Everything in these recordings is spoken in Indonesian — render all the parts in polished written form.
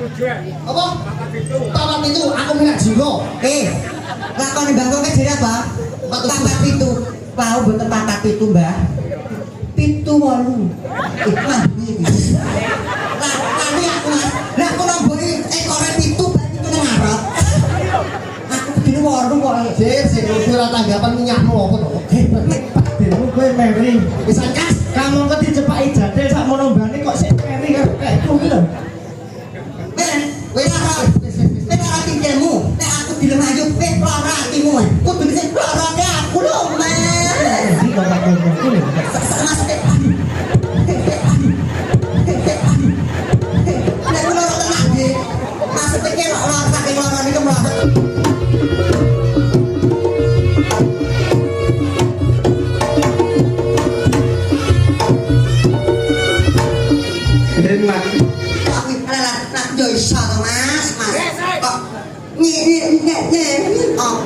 Apa? Papat itu aku minat jiro. Lakoni Mbah kok jadi apa? Papat itu. Pau mboten papat itu, Mbah. 7 8. Lah kali aku Mas. Lah aku nombori ekore 7 berarti itu nang ngarep. Aku begini 8 kok. Sik ora tanggapan minyakmu apa to? Demu kowe meri. Wis angkas. Kamu kok dicepaki jadil sak mono mbane kok sik meri kayak kuwi lho. Wis Nek ora pikirmu, nek aku dilem ayu wis lara atimu. Kudu sing lara aku lho, Mas. Iki kok tak ngomong kuwi. Mas nek ora tenang iki. Mas pikir ora saking lara niku mlaku. Enak. Aku nak yo iso to, Mas. Kok nye. Oh.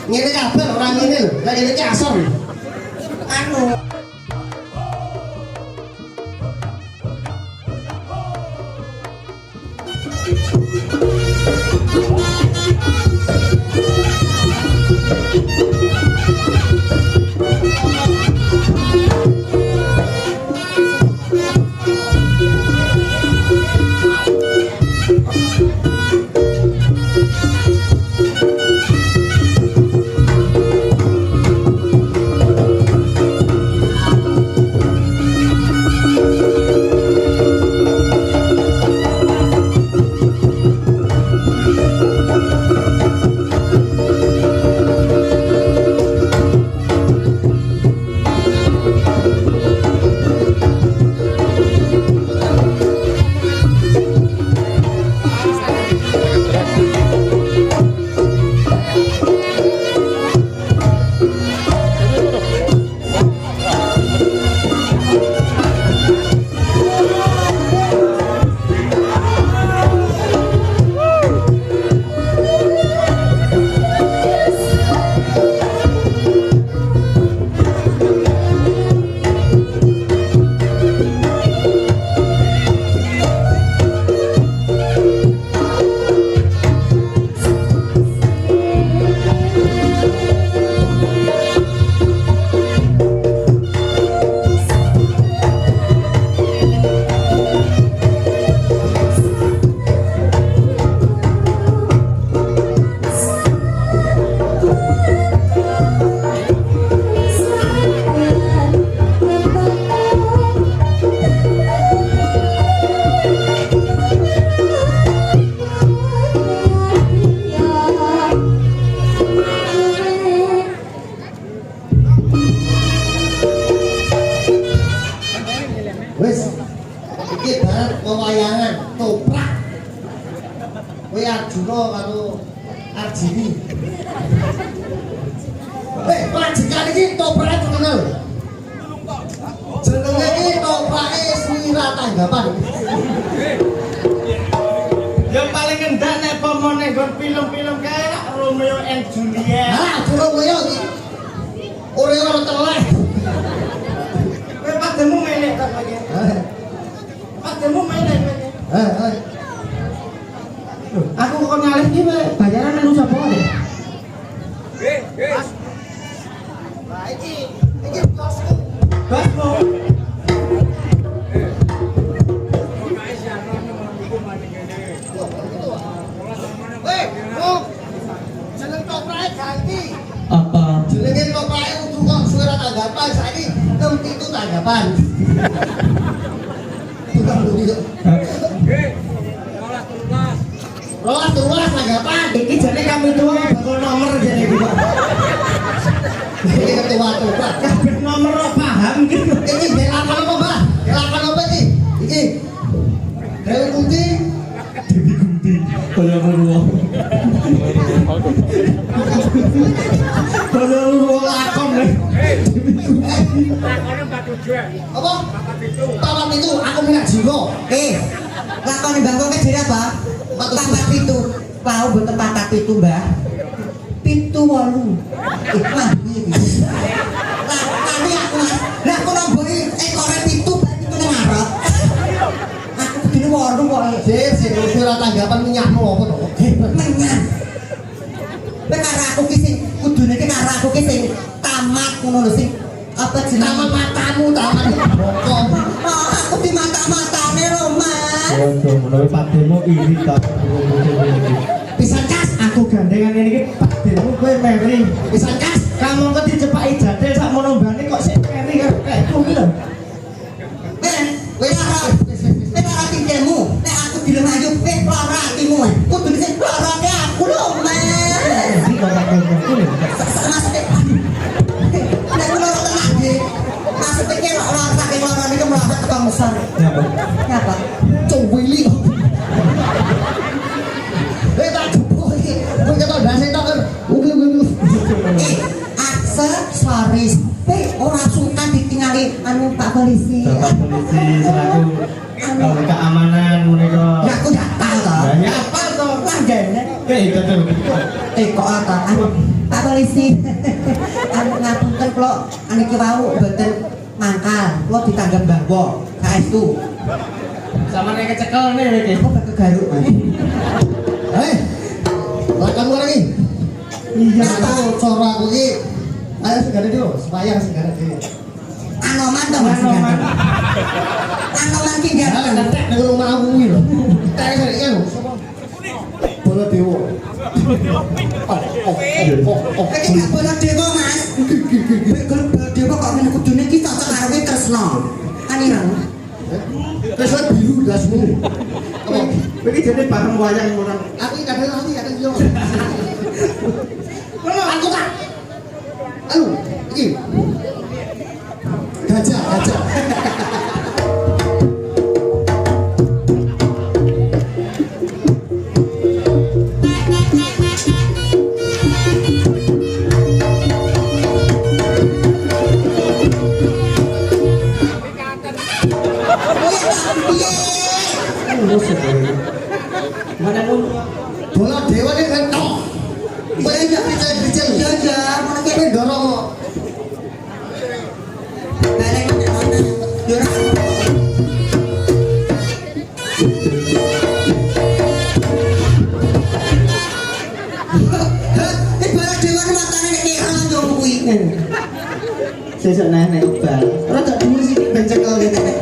Ngene kabeh ora ngene lho. Lah ngene iki asor. Anu Wis. Iki barang pewayangan toprak. Kowe Arjuna karo Arjini. Majikan iki toprak terkenal. Jenenge iki toprake Swira Tanggapan. Yang paling endah nek pomone nggon film-film kae rak Romeo and Juliet. Lah, Romeo iki. Ora teleh. Kowe pademu melek ta kowe? Pademu melek kowe. Aku kok nyalih iki bayaran nang sapa deh? Lah iki bosku. Bosmu. Weh, tanggapan. Tukang beli kok. Rolas tanggapan. Iki jadi kami tua bakal nomor jadi Pak. Ini ketua tuh. Kabeh nomor paham gitu. Iki belakan apa, Mbak? Belakan apa iki? Iki. Dewi Kunti. Dewi Kunti kaya ngono. Kaya ngono lakon nih. Apa? Papat itu aku minat jiwa. Lakoni Mbah kok jadi apa? Papat pitu. Pau mboten papat pitu, Mbah. 7 8. Mah iki. Lakoni aku Mas. Lah aku nombori ekore 7 berarti itu nang ngarep. Aku kudune 8 kok. Sik ora tanggapan minyakmu apa to? Menyang. Nek karo aku ki sing kudune ki karo aku ki sing tamat ngono lho sing apa jenenge Taman matamu, taman bokong. aku di mata-matane lho, Mas. Ojo menawa Pak Demo iri ta. Pisan kas, Aku gandengan ini ki Pak Demo kowe meri. pisan kas. Kamu kok dicepaki jadil sak mono mbane kok sik meri karo aku ki lho. Wis ora tinggalmu. Nek aku dilem ayu ora atimu. Kudune sing lorone aku lho, Mas. Iki kok tak ngomongku lho. Maksudnya nek kula ora tenang nggih. Maksudnya ki ora saking lorone iki mlawat teko musan. Nyapa? Nyapa? Cuwili. Tak jupuk iki. Kowe ketok ndase tok kan. Oke. Aksesoris. Ora sungkan ditinggali anu Pak Polisi. Bapak polisi selaku keamanan menika. Ya aku ndak tahu toh. Banyak apa to? Langgene. Itu tuh. Kok apa? Pak Polisi. Anu ngapunten kula aniki wau mboten mangkal. Kula ditanggap Mbah Wo. Saestu. Sama nek kecekel nih iki. Kok bakal garuk, Mas? Makan lagi. Iya. Tahu cara aku iki. Ayo segala dulu, supaya segala dulu. Anoman to, Mas. Anoman. Anoman ki Ya, ganteng. netek nang rumah aku kuwi lho. Tak iki lho. Bola dewa. Iki gak bola dewa, Mas. Bola dewa kok ngene kudune iki cocok karo ki Kresna. Anirang. Wis biru dasmu. Apa? Iki jane bareng wayang orang. Aku iki kadang yo. Aku tak. Anu, iki. Gajah. Mana pun Bola dewa ini kan tok. Banyak bicil. Ya ya, ngono ki Tapi dorong kok. bareng ngono. Yo ora. Bola dewa matane nek ora yo kuwi. sesuk nek obal. Ora tak dhuwur sik bencekel ngene.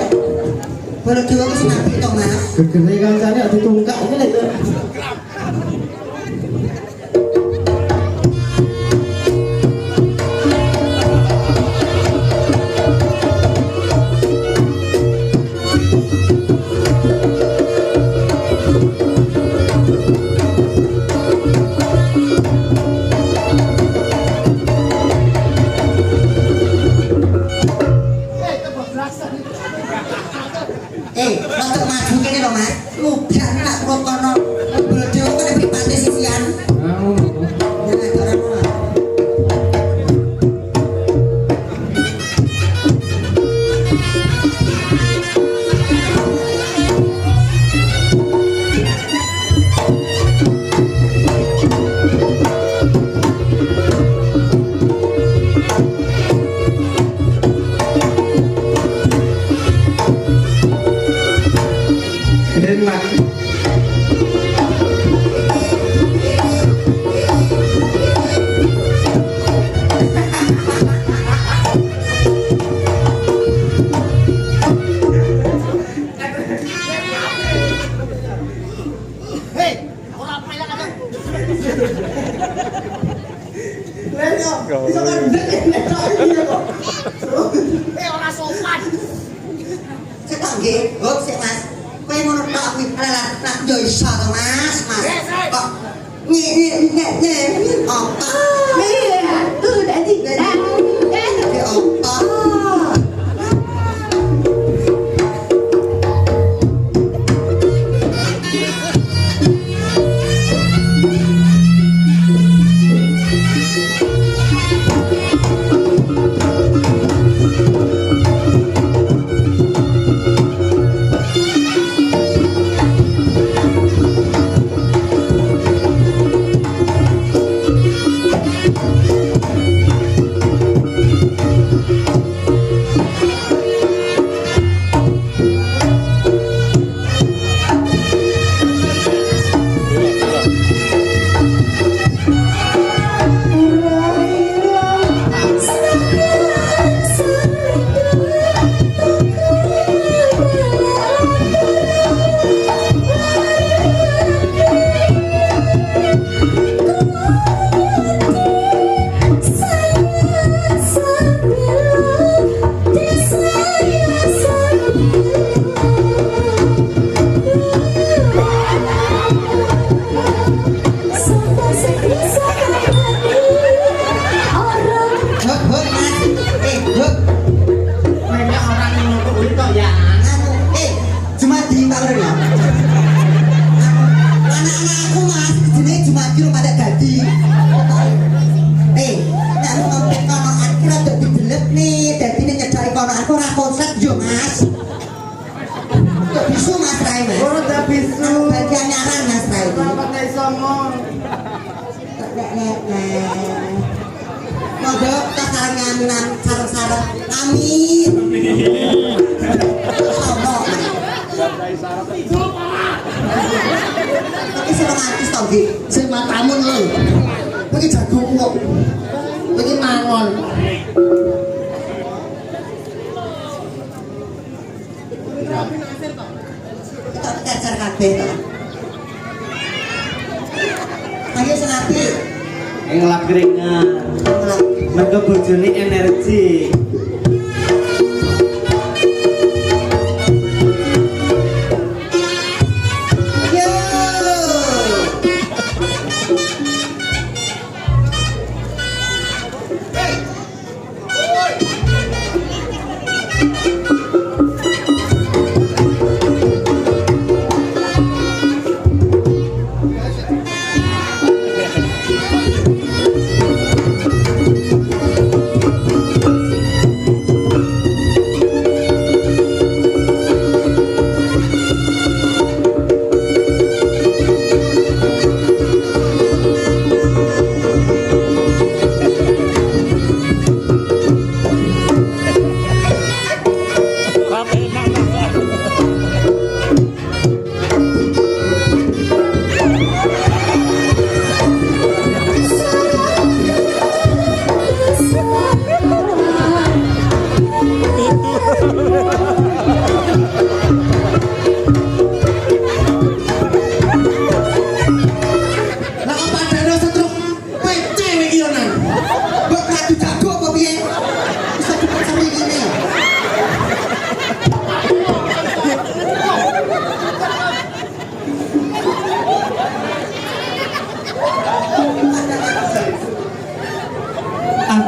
Bola dewa ku sing apik to, Mas. Gegere kancane ditungkak iki lho. Untuk maju kene lho, Mas. Mudane lak turun kono. Bola dewa ku nek mripate sisian. Ya nek ora ngono. Denmark. Hei, ora payah kan. Iso kan ndek nek tok iki kok. Ora sopan. nggih. Hop sik Mas. Kowe ngono tok kuwi alah yo iso to Mas. Kok nek apa? Udah digerak. Apa? Sing matamu lho. Iki jago kok. Iki mangon. Kita kejar kabeh to. Ayo sing apik. Ngelap keringat. Mergo bojone energi.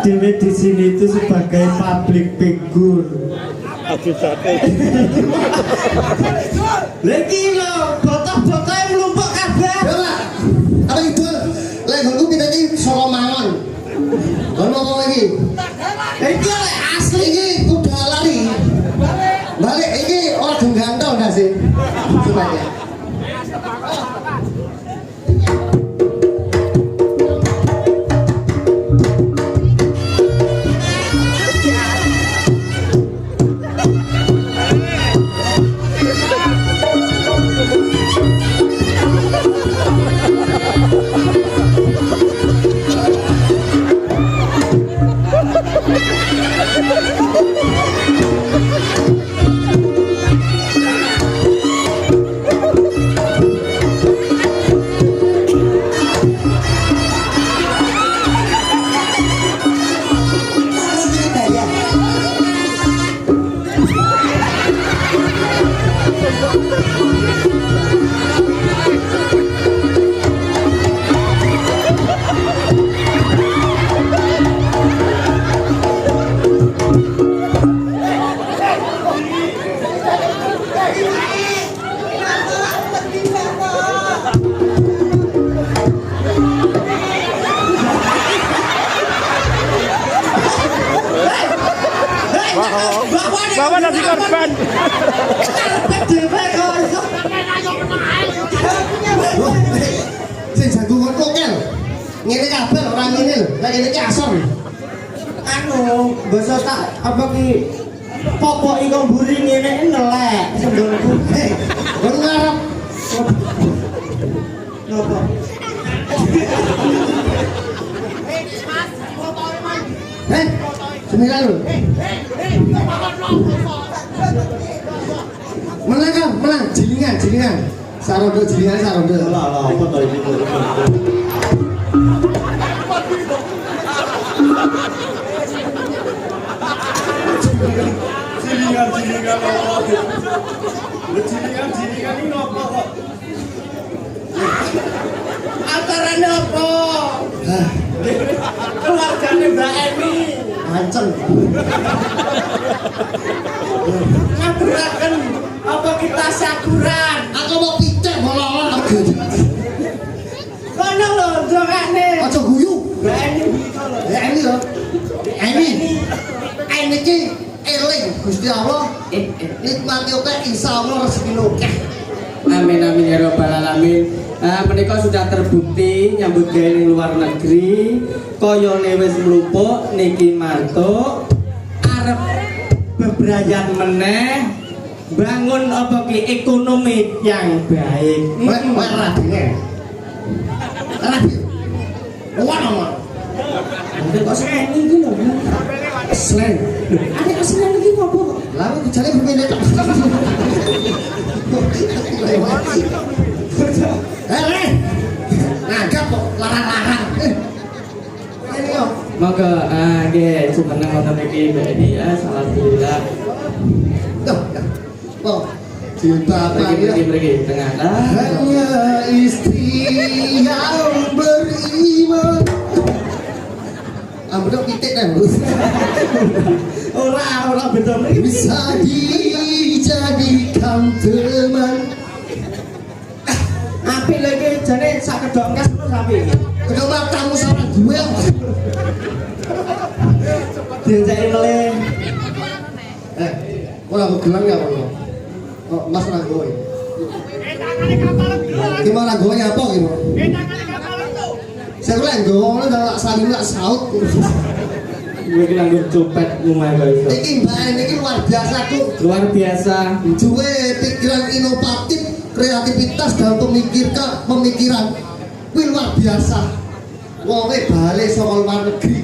Dewe di sini itu sebagai public figure. Aduh sate. Lagi lo, botol-botol yang melumpuk kabeh. Ora. Apa itu? Lek nggonku kita iki saka mangon. Ono apa iki? Iki asli Iki udah lari. Balik iki ora gantol gak sih? Coba ya. Bapak jadi korban. Dhewe kok iso. Sing jago ngono kel. Ngene kabeh ora ngene lho. Lah ngene iki asor. Anu, basa tak apa ki popok iku mburi ngene nelek sendulku. Kon ngarep. Ngopo? Sembilan lho. Menang kan? Menang. Jilingan. Sarondo jilingan sarondo. Lah apa to iki? Jilingan apa? Jilingan ini apa kok? Antarane apa? Keluargane Mbak Emi. Ancen. Ngaburaken apa kita sakuran? Aku mau picek molor aku. Kono lho ndongane. Aja guyu. Mbak Emi iki lho. Ya ini lho. Ini iki eling Gusti Allah. Nikmati oke insyaallah rezeki akeh. Amin amin ya robbal alamin. Menika sudah terbukti nyambut gawe ning luar negeri, koyone wis mlumpuk niki mantuk arep bebrayan meneh bangun apa ki ekonomi yang baik. Wek rabine. Rabi. Luar nomor. Nanti kok seni iki lho. Selain. Ada seni iki ngopo kok? Lalu kejadian berbeda. Nanggap kok larang-larang. Ini kok. Maka nggih jumeneng wonten iki Mbak Edi ya, alhamdulillah. Tuh. Oh. Cinta Mriki tengah. hanya istri yang beriman. Ambil titik kan, Ora beda mriki. bisa dijadikan teman. Apik lagi jane sak kedok kas terus apik iki. Kedua matamu sama gue. Diajaki meleh. Orang gelang ya apa? Oh, Mas Ranggoy. Gimana Ranggoynya apa gitu? Saya bilang gue nggak saling nggak saut. Gue bilang gue copet lumayan guys. Ini mbak ini luar biasa tuh. Luar biasa. Juwe pikiran inovatif, kreativitas dan pemikiran. Wih luar biasa. Wonge balik soal luar negeri.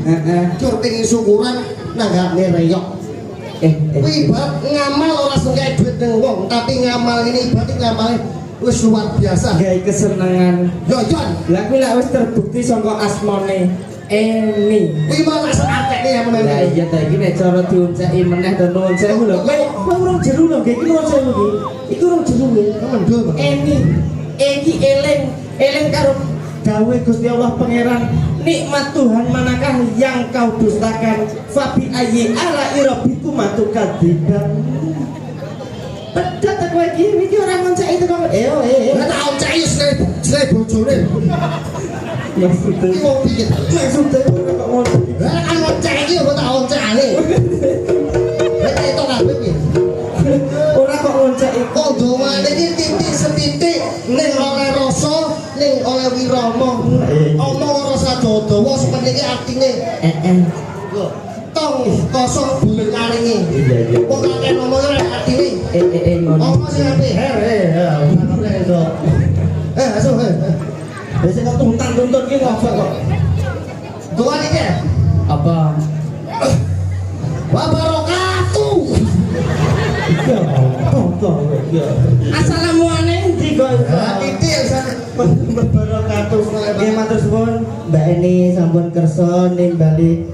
Cur pengin syukuran nanggapne reyok. Wih bab ngamal ora sengke duit ning wong, tapi ngamal ini berarti ngamal wis luar biasa. Gawe kesenangan. Yo Jon, Lah kuwi lak wis terbukti saka asmane Eni. wih malah sakake ya Lah meneh. iya ta iki nek cara diunceki meneh to nuwun sewu lho. Kowe urung jeru lho, iki nuwun sewu iki. Iku urung jeru lho. Mendho, Bang. Eni. Iki eling karo dawuh Gusti Allah Pangeran. Nikmat Tuhan manakah yang kau dustakan? Fabi ayyi ala rabbikum matukadziban. Pedat aku iki ora ngonceki tekan. Ora tau cai sre bojone. Maksudnya Iki wong piye? maksudnya kok ngono. Lah kan ngocek iki kok tak oncekane. Lah itu kabeh piye? Ora kok ngonceki. Kok dongane iki titik setitik ning oleh rasa ning oleh wirama. Omong ora sadodawa seperti iki artine. Lho, tong kosong bulan karinge. Iya. Kok akeh ngomong ora artine. Ngono. Omong sing apik. Asuh. Wis kok tuntun ki ngopo kok. Doa iki. Apa? Wa barakatuh. Iya, kok iya. Assalamualaikum ndi kok. Ah, titik sana. Wabarakatuh. Nggih matur suwun, Mbak Eni sampun kersa nimbali.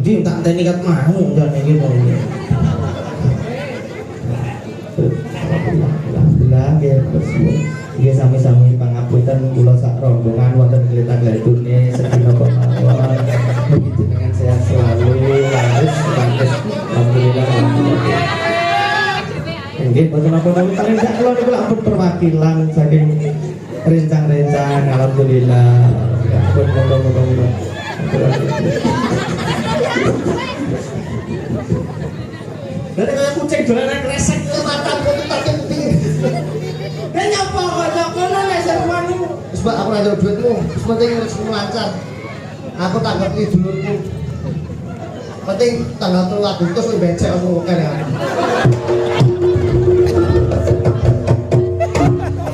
Ndi tak teni kat mau jane iki kok. Alhamdulillah nggih suwun. Nggih sami-sami pangapunten kula sak rombongan wonten klitah-klitune sedina kemawon. Begitu dengan sehat selalu, laris lantes. Alhamdulillah. Nggih boten napa-napa paling sak kula niku ampun perwakilan saking rencang-rencang alhamdulillah. Ampun monggo-monggo. Dari kayak kucing dolanan kresek matamu tapi kan nyapa kok nyokono nek seruan niku wis Mbak aku nanya duitmu wis penting rezekimu lancar aku tanggapi dulurku penting tanggal 3 Agustus wis becek aku kene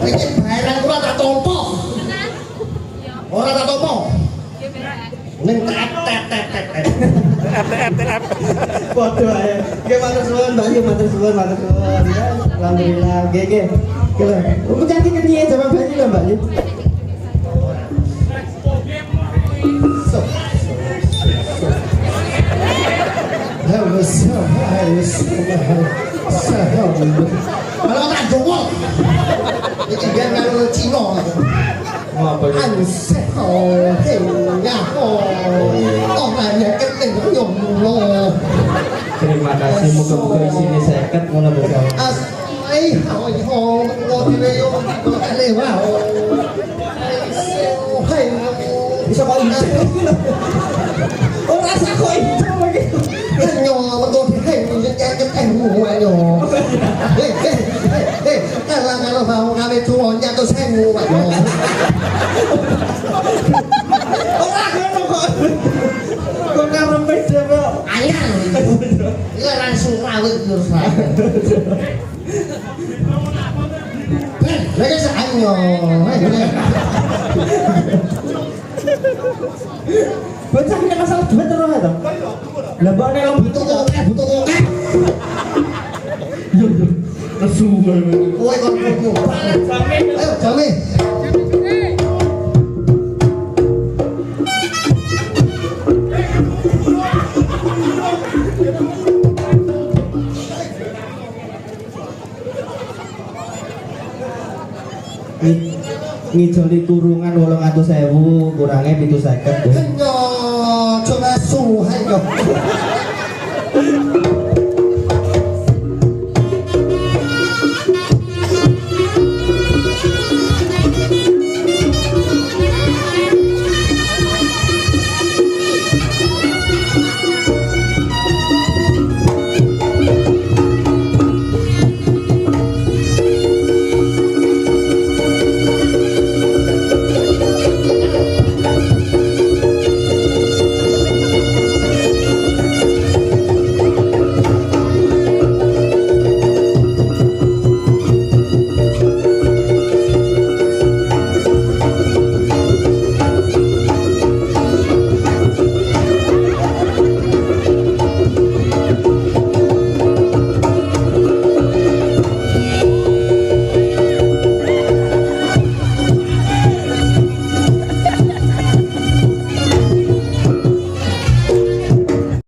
iki bayaran kula tak tompo ora tak tompo ning tet foto ae ge matur suwun Mbak Yu matur suwun ya alhamdulillah ge kira aku cantik kan dia sama Mbak Yu Mbak Yu malah tak jowol iki biar karo Cina apa anu seho ya oh hanya keting yo terima kasih muga-muga isine 50 ngono lho Kang as ai ho lo dire yo le wa hai bisa kok iki lho ora sak kok iki nyo metu hai keting yo kalau mau kami tuanya tuh sengu pak ora ngono kok karepet dhewe ayah iya langsung rawit terus lagi seanyo bocah ini masalah duit terus to lah mbak nek butuh koke nesu kowe kon kudu ayo jame ngijoli kurungan 800.000 kurangnya 750 kenyo coba suhay yo